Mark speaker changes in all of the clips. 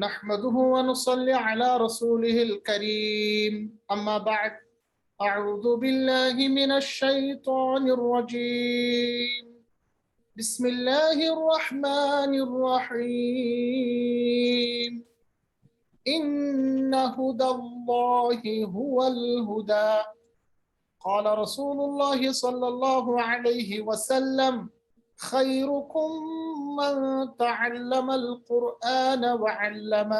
Speaker 1: نحمده ونصلي على رسوله الكريم أما بعد أعوذ بالله من الشيطان الرجيم بسم الله الرحمن الرحيم إن هدى الله هو الهدى قال رسول الله صلى الله عليه وسلم خيركم من تعلم القرآن وعلمه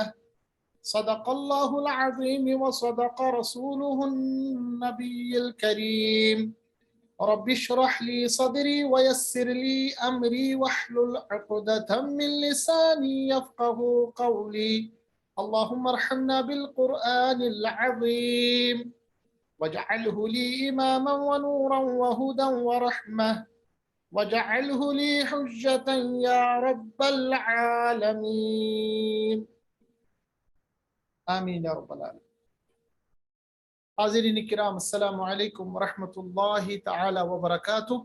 Speaker 1: صدق الله العظيم وصدق رسوله النبي الكريم رب اشرح لي صدري ويسر لي أمري واحلل عقدة من لساني يفقه قولي اللهم ارحمنا بالقرآن العظيم واجعله لي إماما ونورا وهدى ورحمة وجعله لي حجة يا رب العالمين آمین یا رب العالمین۔ حاضرین کرام السلام علیکم ورحمۃ اللہ تعالی وبرکاتہ۔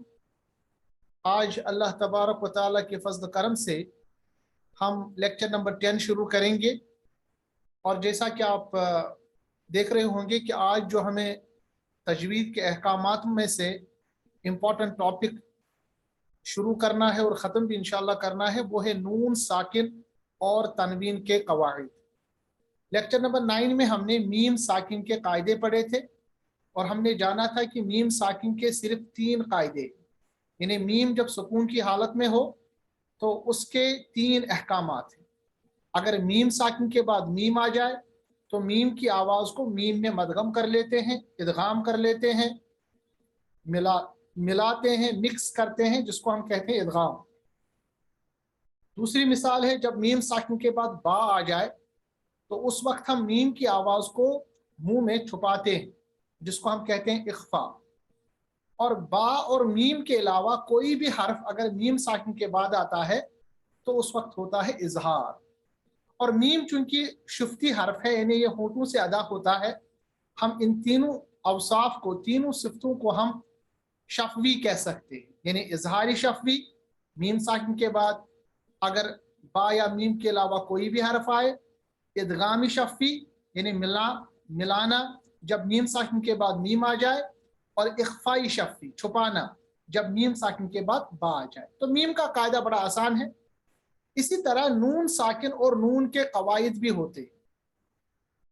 Speaker 1: آج اللہ تبارک و تعالی کے فضل و کرم سے ہم لیکچر نمبر 10 شروع کریں گے، اور جیسا کہ آپ دیکھ رہے ہوں گے کہ آج جو ہمیں تجوید کے احکامات میں سے امپورٹنٹ ٹاپک شروع کرنا ہے اور ختم بھی انشاءاللہ کرنا ہے، وہ ہے نون ساکن اور تنوین کے قواعد۔ لیکچر نمبر 9 میں ہم نے میم ساکن کے قاعدے پڑھے تھے، اور ہم نے جانا تھا کہ میم ساکن کے صرف 3 قاعدے، یعنی میم جب سکون کی حالت میں ہو تو اس کے 3 احکامات ہیں۔ اگر میم ساکن کے بعد میم آ جائے تو میم کی آواز کو میم میں مدغم کر لیتے ہیں، ادغام کر لیتے ہیں، ملاتے ہیں، مکس کرتے ہیں، جس کو ہم کہتے ہیں ادغام۔ دوسری مثال ہے جب میم ساکن کے بعد با آ جائے تو اس وقت ہم میم کی آواز کو منہ میں چھپاتے ہیں، جس کو ہم کہتے ہیں اخفا۔ اور با اور میم کے علاوہ کوئی بھی حرف اگر میم ساکن کے بعد آتا ہے تو اس وقت ہوتا ہے اظہار۔ اور میم چونکہ شفتی حرف ہے، یعنی یہ ہونٹوں سے ادا ہوتا ہے، ہم ان تینوں اوصاف کو، تینوں صفتوں کو ہم شفوی کہہ سکتے ہیں، یعنی اظہاری شفوی میم ساکن کے بعد اگر با یا میم کے علاوہ کوئی بھی حرف آئے، ادغامی شفوی یعنی ملانا جب میم ساکن کے بعد میم آ جائے، اور اخفائی شفوی چھپانا جب میم ساکن کے بعد با آ جائے۔ تو میم کا قاعدہ بڑا آسان ہے۔ اسی طرح نون ساکن اور نون کے قواعد بھی ہوتے ہیں۔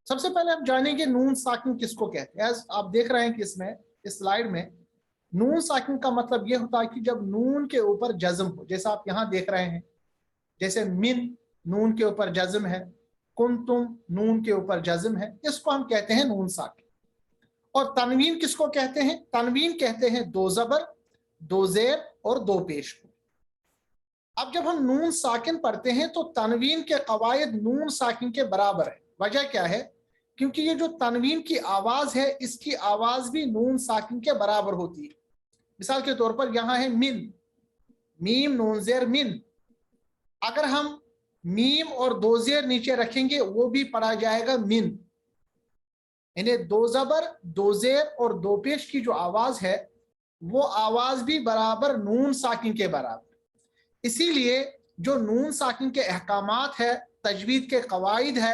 Speaker 1: سب سے پہلے ہم جانیں گے نون ساکن کس کو کہتے ہیں۔ آپ دیکھ رہے ہیں کہ اس سلائیڈ میں نون ساکن کا مطلب یہ ہوتا ہے کہ جب نون کے اوپر جزم ہو، جیسا آپ یہاں دیکھ رہے ہیں، جیسے من نون کے اوپر جزم ہے، کنتم نون کے اوپر جزم ہے، اس کو ہم کہتے ہیں نون ساکن۔ اور تنوین کس کو کہتے ہیں؟ تنوین کہتے ہیں 2 زبر، 2 زیر اور 2 پیش کو۔ اب جب ہم نون ساکن پڑھتے ہیں تو تنوین کے قواعد نون ساکن کے برابر ہے۔ وجہ کیا ہے؟ کیونکہ یہ جو تنوین کی آواز ہے، اس کی آواز بھی نون ساکن کے برابر ہوتی ہے۔ مثال کے طور پر یہاں ہے من، میم نون زیر من، اگر ہم میم اور 2 زیر نیچے رکھیں گے وہ بھی پڑھا جائے گا من، یعنی 2 زبر، 2 زیر اور 2 پیش کی جو آواز ہے وہ آواز بھی برابر نون ساکن کے برابر۔ اسی لیے جو نون ساکن کے احکامات ہے، تجوید کے قواعد ہے،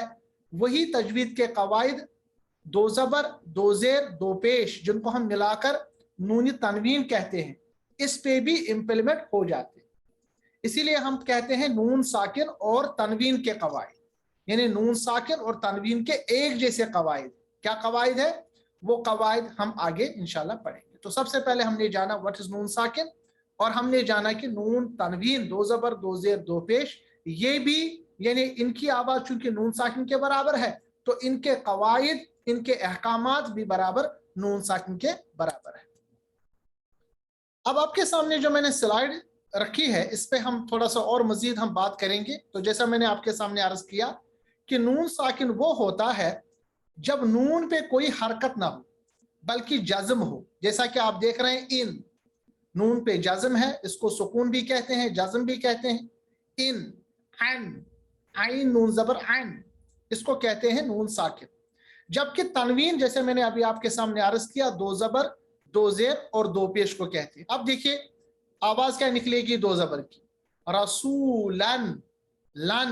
Speaker 1: وہی تجوید کے قواعد 2 زبر، 2 زیر، 2 پیش، جن کو ہم ملا کر نون تنوین کہتے ہیں، اس پہ بھی امپلیمنٹ ہو جاتے ہیں۔ اسی لیے ہم کہتے ہیں نون ساکن اور تنوین کے قواعد، یعنی نون ساکن اور تنوین کے ایک جیسے قواعد۔ کیا قواعد ہے؟ وہ قواعد ہم آگے انشاءاللہ پڑھیں گے۔ تو سب سے پہلے ہم نے جانا واٹ از نون ساکن، اور ہم نے جانا کہ نون تنوین 2 زبر، 2 زیر، 2 پیش، یہ بھی یعنی ان کی آواز چونکہ نون ساکن کے برابر ہے تو ان کے قواعد، ان کے احکامات بھی برابر نون ساکن کے برابر ہے۔ اب آپ کے سامنے جو میں نے سلائیڈ رکھی ہے، اس پہ ہم تھوڑا سا اور مزید ہم بات کریں گے۔ تو جیسا میں نے آپ کے سامنے عرض کیا کہ نون ساکن وہ ہوتا ہے جب نون پہ کوئی حرکت نہ ہو بلکہ جزم ہو، جیسا کہ آپ دیکھ رہے ہیں ان، نون پہ جزم ہے، اس کو سکون بھی کہتے ہیں، جزم بھی کہتے ہیں۔ ان، عن، عین نون زبر عن، اس کو کہتے ہیں نون ساکن۔ جبکہ تنوین جیسے میں نے ابھی آپ کے سامنے عرض کیا 2 زبر، 2 زیر اور 2 پیش کو کہتے ہیں۔ اب دیکھیے آواز کیا نکلے گی 2 زبر کی، رسولن، لن،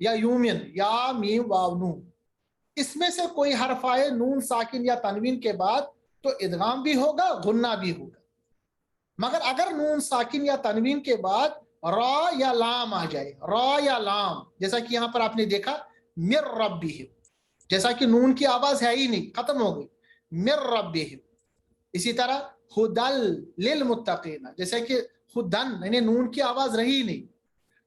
Speaker 1: یا یومن، یا میم واو نون، اس میں سے کوئی حرف آئے نون ساکن یا تنوین کے بعد تو ادغام بھی ہوگا، غنہ بھی ہوگا۔ مگر اگر نون ساکن یا تنوین کے بعد را یا لام آ جائے، را یا لام، جیسا کہ یہاں پر آپ نے دیکھا مر ربہم، جیسا کہ نون کی آواز ہے ہی نہیں، ختم ہو گئی، مر ربہم۔ اسی طرح ہدل للمتقین، جیسا کہ ہدن، یعنی نون کی آواز رہی نہیں،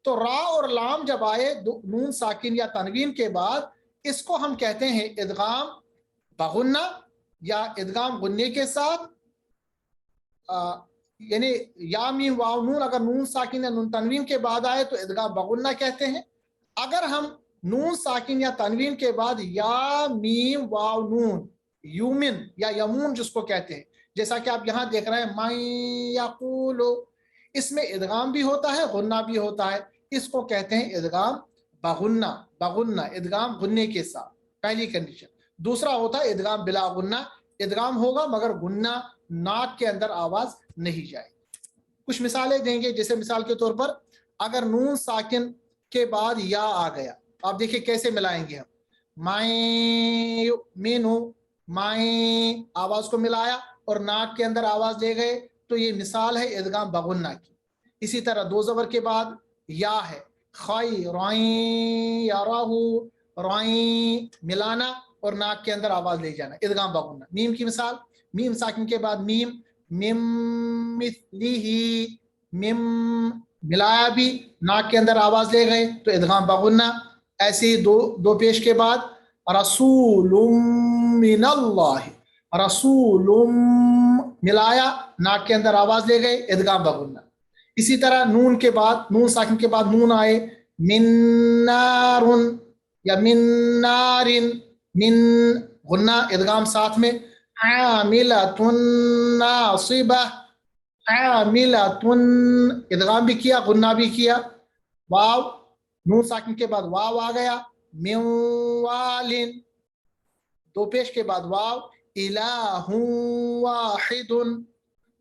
Speaker 1: تو را اور لام جب آئے نون ساکن یا تنوین کے بعد، اس کو ہم کہتے ہیں ادغام بغنہ یا ادغام غنے کے ساتھ، یعنی یا میم واو نون اگر نون ساکن یا نون تنوین کے بعد آئے تو ادغام بغنہ کہتے ہیں۔ اگر ہم نون ساکن یا تنوین کے بعد یا میم واو نون یومن یا یمون جس کو کہتے ہیں، جیسا کہ آپ یہاں دیکھ رہے ہیں من یقول، اس میں ادغام بھی ہوتا ہے، غنہ بھی ہوتا ہے، اس کو کہتے ہیں ادغام بغنہ، بغنہ ادغام غنے کے ساتھ، پہلی کنڈیشن۔ دوسرا ہوتا ہے ادغام بلا غنہ، ادغام ہوگا مگر غنہ ناک کے اندر آواز نہیں جائے۔ کچھ مثالیں دیں گے، جیسے مثال کے طور پر اگر نون ساکن کے بعد یا آ گیا، آپ دیکھیں کیسے ملائیں گے ہم، مینو، مائیں، آواز کو ملایا اور ناک کے اندر آواز لے گئے، تو یہ مثال ہے ادغام بغنہ کی۔ اسی طرح دو زبر کے بعد یا ہے، خائی رائیں یا راہو، رائیں ملانا اور ناک کے اندر آواز لے جانا، ادغام بغنہ۔ میم کی مثال، میم ساکن کے بعد میم، مم مثلیہ، مم ملایا بھی، ناک کے اندر آواز لے گئے تو ادغام بغنہ۔ ایسے ہی دو پیش کے بعد رسول من اللہ، رسول ملایا، ناک کے اندر آواز لے گئے، ادغام بغنہ۔ اسی طرح نون کے بعد، نون ساکن کے بعد نون آئے، من نار یا من نار، من غنہ ادغام ساتھ میں، عاملۃ ناصبہ، عاملۃ ادغام بھی کیا، غنہ بھی کیا۔ واو، نون ساکن کے بعد واو آ گیا، من وال، دو پیش کے بعد واو، الہ واحد،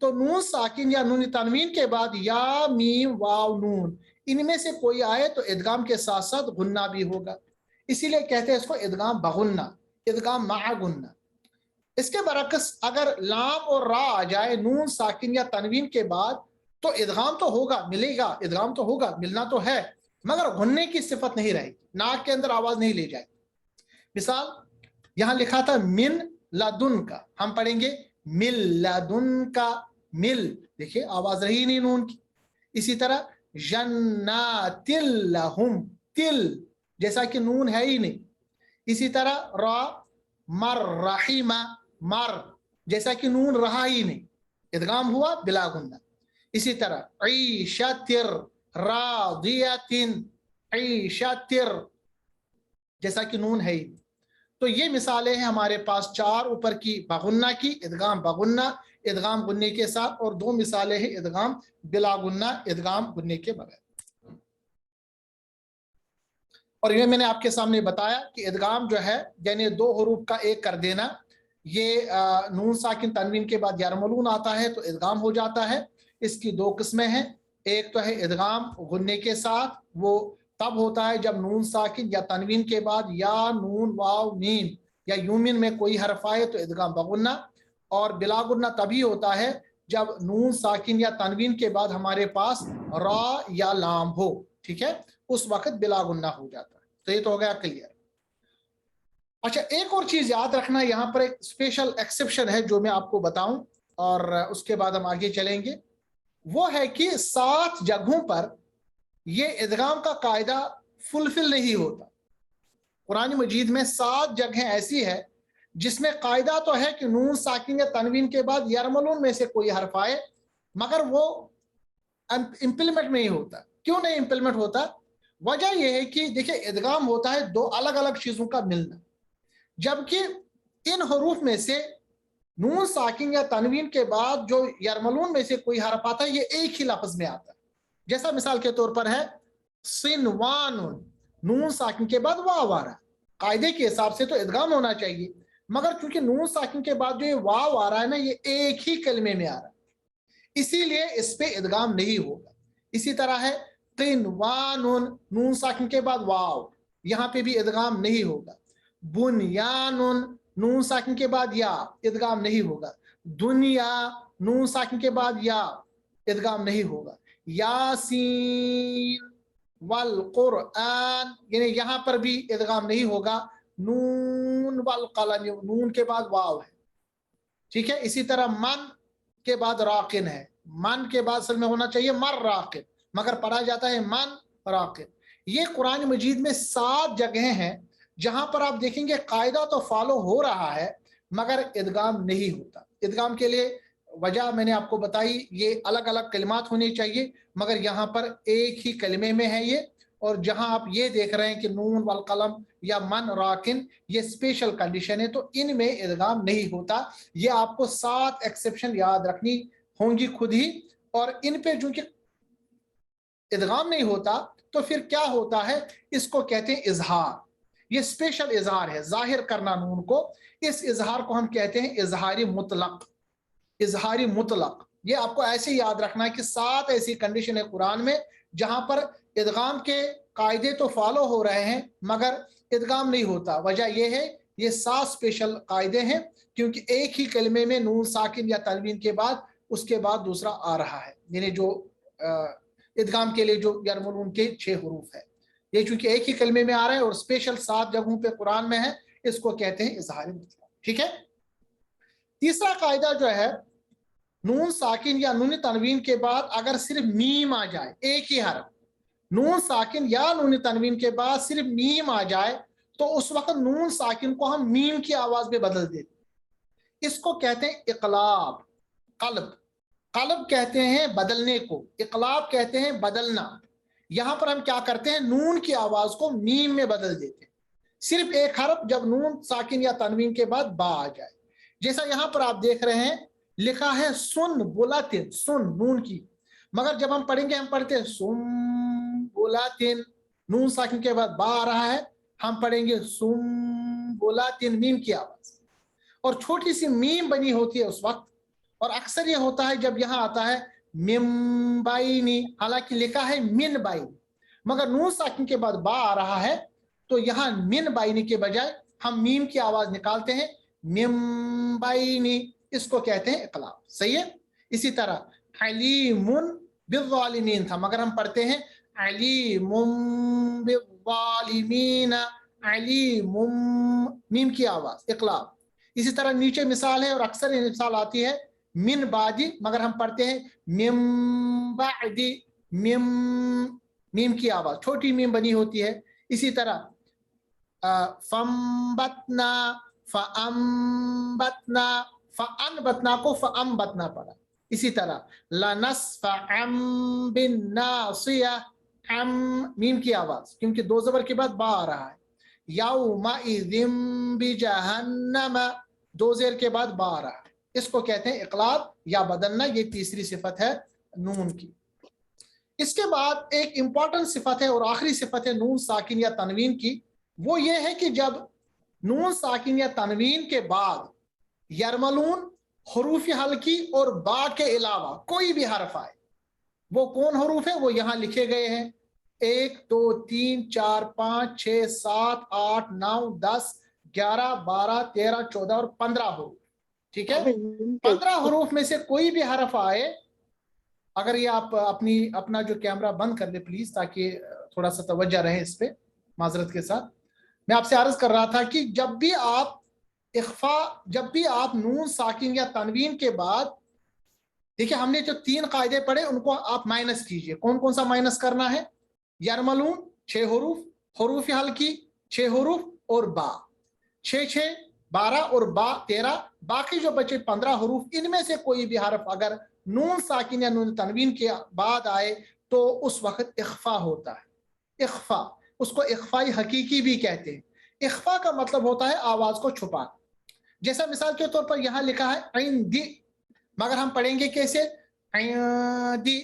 Speaker 1: تو نون ساکن یا نون تنوین کے بعد یا میم واو نون، ان میں سے کوئی آئے تو ادغام کے ساتھ ساتھ غنہ بھی ہوگا، اسی لیے کہتے ہیں اس کو ادغام بغنہ، ادغام مع غنہ۔ اس کے برعکس اگر لام اور را آ جائے نون ساکن یا تنوین کے بعد تو ادغام تو ہوگا، ملے گا، ادغام تو ہوگا، ملنا تو ہے، مگر غننے کی صفت نہیں رہے گی، ناک کے اندر آواز نہیں لے جائے گی۔ مثال یہاں لکھا تھا من لدن کا، ہم پڑھیں گے مل لدن کا، مل، دیکھیں آواز رہی نہیں نون کی۔ اسی طرح جنات لہم، تل جیسا کہ نون ہے ہی نہیں۔ اسی طرح را مر رحیمہ، مر جیسا کہ نون رہا ہی نہیں، ادغام ہوا بلا غنہ۔ اسی طرح عیشتر راضیۃ، عیشتر جیسا کہ نون ہے ہی نہیں۔ تو یہ مثالیں ہیں ہمارے پاس چار اوپر کی بغنہ کی، ادغام بغنہ، ادغام غنے کے ساتھ، اور دو مثالیں ہیں ادغام بلا غنہ، ادغام غنے کے بغیر۔ اور یہ میں نے آپ کے سامنے بتایا کہ ادغام جو ہے یعنی دو حروف کا ایک کر دینا، یہ نون ساکن تنوین کے بعد یرملون آتا ہے تو ادغام ہو جاتا ہے۔ اس کی دو قسمیں ہیں، ایک تو ہے ادغام غنے کے ساتھ، وہ تب ہوتا ہے جب نون ساکن یا تنوین کے بعد یا نون واو میم یا یومن میں کوئی حرف آئے تو ادغام بغنہ، اور بلا غنہ تبھی ہوتا ہے جب نون ساکن یا تنوین کے بعد ہمارے پاس را یا لام ہو، ٹھیک ہے، اس وقت بلا غنہ ہو جاتا ہے۔ تو یہ تو ہو گیا کلیئر۔ اچھا، ایک اور چیز یاد رکھنا، یہاں پر ایک اسپیشل ایکسیپشن ہے جو میں آپ کو بتاؤں اور اس کے بعد ہم آگے چلیں گے، وہ ہے کہ 7 جگہوں پر یہ ادغام کا قاعدہ فلفل نہیں ہوتا۔ قرآن مجید میں 7 جگہیں ایسی ہے جس میں قاعدہ تو ہے کہ نون ساکن یا تنوین کے بعد یرملون میں سے کوئی حرف آئے، مگر وہ امپلیمنٹ نہیں ہوتا۔ کیوں نہیں امپلیمنٹ ہوتا؟ وجہ یہ ہے کہ دیکھیں ادغام ہوتا ہے دو الگ الگ چیزوں کا ملنا، جبکہ ان حروف میں سے نون ساکن یا تنوین کے بعد جو یرملون میں سے کوئی حرف آتا ہے یہ ایک ہی لفظ میں آتا ہے۔ جیسا مثال کے طور پر ہے صنوان، نون ساکن کے بعد واو آ رہا ہے، قاعدے کے حساب سے تو ادغام ہونا چاہیے، مگر چونکہ نون ساکن کے بعد جو یہ واو آ رہا ہے نا، یہ ایک ہی کلمے میں آ رہا ہے، اسی لیے اس پہ ادغام نہیں ہوگا۔ اسی طرح ہے قنوان، نون ساکن کے بعد واو، یہاں پہ بھی ادغام نہیں ہوگا. بنیانن نون ساکن کے بعد یا ادغام نہیں ہوگا. دنیا نون ساکن کے بعد یا ادغام نہیں ہوگا. یاسین والقرآن یعنی یہاں پر بھی ادغام نہیں ہوگا. نون والقلم نون کے بعد واو ہے, ٹھیک ہے. اسی طرح من کے بعد راقن ہے, من کے بعد اصل میں ہونا چاہیے مر راقن, مگر پڑھا جاتا ہے من راقن. یہ قرآن مجید میں 7 جگہیں ہیں جہاں پر آپ دیکھیں گے قاعدہ تو فالو ہو رہا ہے مگر ادغام نہیں ہوتا. ادغام کے لیے وجہ میں نے آپ کو بتائی, یہ الگ الگ کلمات ہونے چاہیے مگر یہاں پر ایک ہی کلمے میں ہے یہ. اور جہاں آپ یہ دیکھ رہے ہیں کہ نون والقلم یا من راکن یہ اسپیشل کنڈیشن ہے تو ان میں ادغام نہیں ہوتا. یہ آپ کو 7 ایکسیپشن یاد رکھنی ہوں گی خود ہی, اور ان پہ چونکہ ادغام نہیں ہوتا تو پھر کیا ہوتا ہے, اس کو کہتے ہیں اظہار. یہ اسپیشل اظہار ہے, ظاہر کرنا نون کو. اس اظہار کو ہم کہتے ہیں اظہاری مطلق. اظہاری مطلق یہ آپ کو ایسے یاد رکھنا ہے کہ 7 ایسی کنڈیشن ہے قرآن میں جہاں پر ادغام کے قاعدے تو فالو ہو رہے ہیں مگر ادغام نہیں ہوتا. وجہ یہ ہے یہ 7 اسپیشل قاعدے ہیں کیونکہ ایک ہی کلمے میں نون ساکن یا تنوین کے بعد اس کے بعد دوسرا آ رہا ہے, یعنی جو ادغام کے لیے جو یرملون کے 6 حروف ہے, یہ چونکہ ایک ہی کلمے میں آ رہا ہے اور اسپیشل 7 جگہوں پہ قرآن میں ہے, اس کو کہتے ہیں اظہار مطلق. ٹھیک ہے. تیسرا قاعدہ جو ہے, نون ساکن یا نون تنوین کے بعد اگر صرف میم آ جائے, ایک ہی حرف, نون ساکن یا نون تنوین کے بعد صرف میم آ جائے تو اس وقت نون ساکن کو ہم میم کی آواز میں بدل دیتے. اس کو کہتے ہیں اقلاب. قلب, قلب کہتے ہیں بدلنے کو, اقلاب کہتے ہیں بدلنا. یہاں پر ہم کیا کرتے ہیں, نون کی آواز کو میم میں بدل دیتے ہیں, صرف ایک حرف جب نون ساکن یا تنوین کے بعد با آ جائے. جیسا یہاں پر آپ دیکھ رہے ہیں لکھا ہے سن بولاتن, سن نون کی, مگر جب ہم پڑھیں گے ہم پڑھتے ہیں سم بولاتن, نون ساکن کے بعد با آ رہا ہے, ہم پڑھیں گے سم بولاتن میم کی آواز, اور چھوٹی سی میم بنی ہوتی ہے اس وقت. اور اکثر یہ ہوتا ہے جب یہاں آتا ہے مم بائنی, حالانکہ لکھا ہے من بائنی مگر نون ساکن کے بعد با آ رہا ہے تو یہاں من بائنی کے بجائے ہم میم کی آواز نکالتے ہیں مم بائنی, اس کو کہتے ہیں اقلاب. صحیح ہے. اسی طرح علیم بالظالمین تھا مگر ہم پڑھتے ہیں علیم بالظالمین, علیم میم کی آواز اقلاب. اسی طرح نیچے مثال ہے اور اکثر یہ مثال آتی ہے من بعدی مگر ہم پڑھتے ہیں مم بعدی, میم کی آواز چھوٹی میم بنی ہوتی ہے. اسی طرح فَانبَتْنَا فَأَنبَتْنَا, فَأَنبَتْنَا کو فَأَنبَتْنَا پڑھا. اسی طرح لَنَسْفَعًا بِالنَّاصِيَةِ, میم کی آواز کیونکہ 2 زبر کے بعد با آ رہا ہے. یَوْمَئِذٍ بِجَهَنَّمَ, 2 زیر کے بعد با آ رہا ہے, اس کو کہتے ہیں اقلاب یا بدلنا. یہ تیسری صفت ہے نون کی. اس کے بعد ایک امپورٹنٹ صفت ہے اور آخری صفت ہے نون ساکن یا تنوین کی, وہ یہ ہے کہ جب نون ساکن یا تنوین کے بعد یرملون حروف حلقی اور با کے علاوہ کوئی بھی حرف آئے, وہ کون حروف ہیں, وہ یہاں لکھے گئے ہیں 1 2 3 4 5 6 7 8 9 10 11 12 13 14 اور 15 حروف. ٹھیک ہے. 15 حروف میں سے کوئی بھی حرف آئے, اگر یہ آپ اپنا جو کیمرہ بند کر لیں پلیز تاکہ تھوڑا سا توجہ رہے اس پہ, معذرت کے ساتھ. میں آپ سے عرض کر رہا تھا کہ جب بھی آپ جب بھی آپ نون ساکن یا تنوین کے بعد دیکھیں, ہم نے جو 3 قاعدے پڑھے ان کو آپ مائنس کیجئے. کون کون سا مائنس کرنا ہے؟ یرملون 6 حروف, حروف حلقی 6 حروف اور با 6 6 12 اور با 13, باقی جو بچے 15 حروف, ان میں سے کوئی بھی حرف اگر نون ساکن یا نون تنوین کے بعد آئے تو اس وقت اخفا ہوتا ہے. اخفا, اس کو اخفائی حقیقی بھی کہتے ہیں. اخفا کا مطلب ہوتا ہے آواز کو چھپا. جیسا مثال کے طور پر یہاں لکھا ہے عین دی, مگر ہم پڑھیں گے کیسے, عین دی,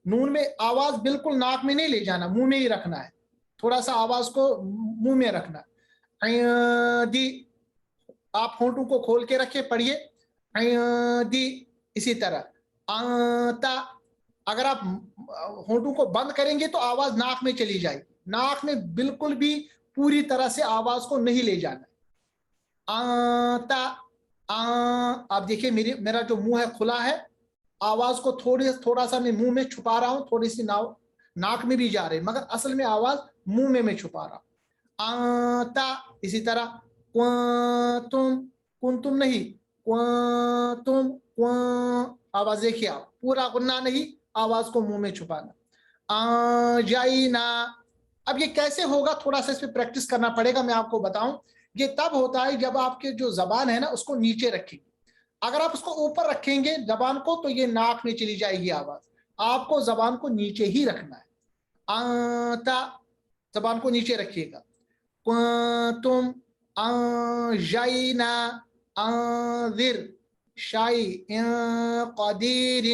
Speaker 1: نون میں آواز بالکل ناک میں نہیں لے جانا, منہ میں ہی رکھنا ہے, تھوڑا سا آواز کو منہ میں رکھنا. عین دی, آپ ہونٹوں کو کھول کے رکھے, پڑھیے عین دی. اسی طرح آتا, اگر آپ ہونٹوں کو بند کریں گے تو آواز ناک میں چلی جائے گی، ناک میں بالکل بھی پوری طرح سے آواز کو نہیں لے جانا۔ آپ دیکھیے میرا جو منہ ہے کھلا ہے، آواز کو تھوڑا سا میں منہ میں چھپا رہا ہوں، تھوڑی سی ناک میں بھی جا رہے، مگر اصل میں آواز منہ میں چھپا رہا ہوں۔ اسی طرح کنتم نہیں، آواز دیکھیے آپ، پورا غنہ نہیں، آواز کو منہ میں چھپانا۔ جائینا، اب یہ کیسے ہوگا، تھوڑا سا اس پہ پریکٹس کرنا پڑے گا، میں آپ کو بتاؤں۔ یہ تب ہوتا ہے جب آپ کے جو زبان ہے نا اس کو نیچے رکھیں گے، اگر آپ اس کو اوپر رکھیں گے زبان کو تو یہ ناک میں چلی جائے گی آواز، آپ کو زبان کو نیچے ہی رکھنا ہے۔ زبان کو نیچے رکھیے گا۔ تم جائینا انذر شیء قدیر،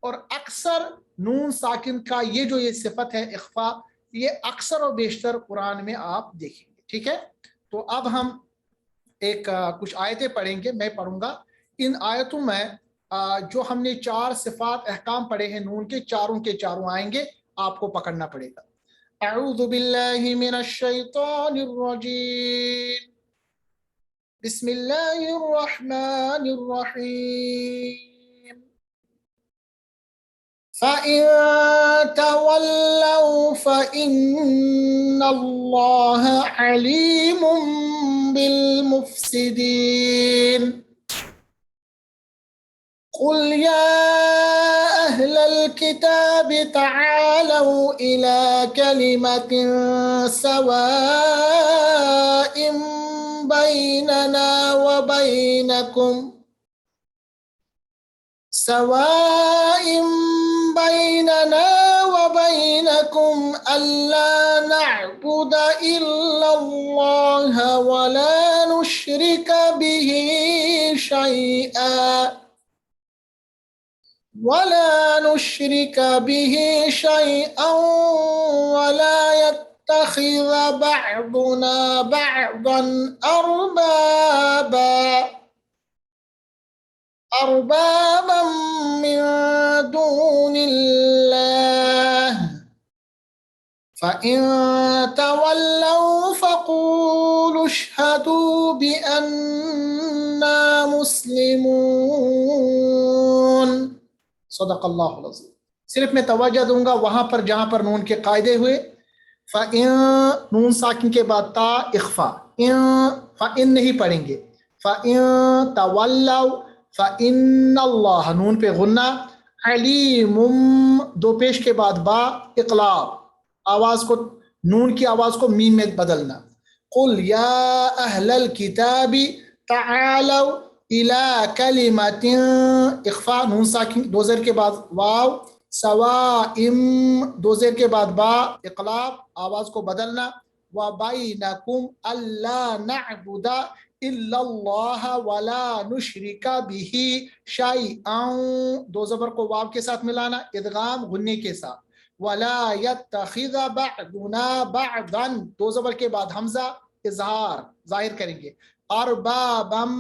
Speaker 1: اور اکثر نون ساکن کا یہ صفت ہے اخفا، یہ اکثر و بیشتر قرآن میں آپ دیکھیں گے، ٹھیک ہے۔ تو اب ہم کچھ آیتیں پڑھیں گے، میں پڑھوں گا۔ ان آیتوں میں جو ہم نے 4 صفات احکام پڑھے ہیں نون کے، چاروں کے چاروں آئیں گے، آپ کو پکڑنا پڑے گا۔ اعوذ باللہ من الشیطان الرجیم، بسم اللہ الرحمن الرحیم۔ فَإِن تَوَلَّوْا فَإِنَّ اللَّهَ عَلِيمٌ بِالْمُفْسِدِينَ۔ قُلْ يَا أَهْلَ الْكِتَابِ تَعَالَوْا إِلَى كَلِمَةٍ سَوَاءٍ بَيْنَنَا وَبَيْنَكُمْ أَلَّا نَعْبُدَ إِلَّا اللَّهَ وَلَا نُشْرِكَ بِهِ شَيْئًا وَلَا يَتَّخِذَ بَعْضُنَا بَعْضًا أَرْبَابًا مِّن دُونِ اللَّهِ، فَإِن تَوَلَّوْا فَقُولُوا اشْهَدُوا بِأَنَّا مُسْلِمُونَ۔ صدق اللہ العظیم۔ صرف میں توجہ دوں گا وہاں پر جہاں پر نون کے قاعدے ہوئے۔ فَإِن، نون ساکن کے بعد تا اخفا، فَإِن نہیں پڑھیں گے۔ فَإِن تَوَلَّوْا فَإِنَّ اللَّهَ، نون پہ غنہ، علیم، دو پیش کے بعد با اقلاب، آواز کو، نون کی آواز کو میم میں بدلنا۔ قل یا اہل الکتاب تعالوا الى کلمۃ، اخفا، نون ساکن دو زیر کے بعد واو، سوائم، دو زیر کے بعد با اقلاب، آواز کو بدلنا۔ وبینکم الا نعبد الا اللہ ولا نشرک بہ شیئا، دو زبر کو واو کے ساتھ ملانا، ادغام غنے کے ساتھ۔ ولا يتخذ بعضنا بعضا، دو زبر کے بعد حمزہ اظہار ظاہر کریں گے، اربابم،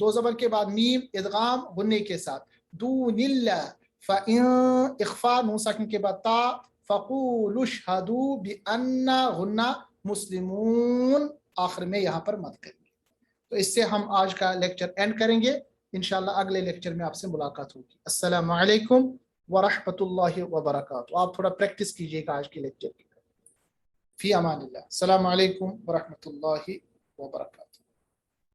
Speaker 1: دو زبر کے بعد میم ادغام غنے کے ساتھ، دون اللہ، فإن، اخفا، نون ساکن کے بعد تا، فقولوا اشہدوا بأن، غنہ، مسلمون، آخر میں یہاں پر مت کریں گے۔ تو اس سے ہم آج کا لیکچر اینڈ کریں گے، انشاءاللہ اگلے لیکچر میں آپ سے ملاقات ہوگی۔ السلام علیکم ورحمۃ اللہ وبرکاتہ۔ آپ تھوڑا پریکٹس کیجئے گا آج کے لیکچر کی۔ فی امان اللہ، السلام علیکم ورحمۃ اللہ وبرکاتہ۔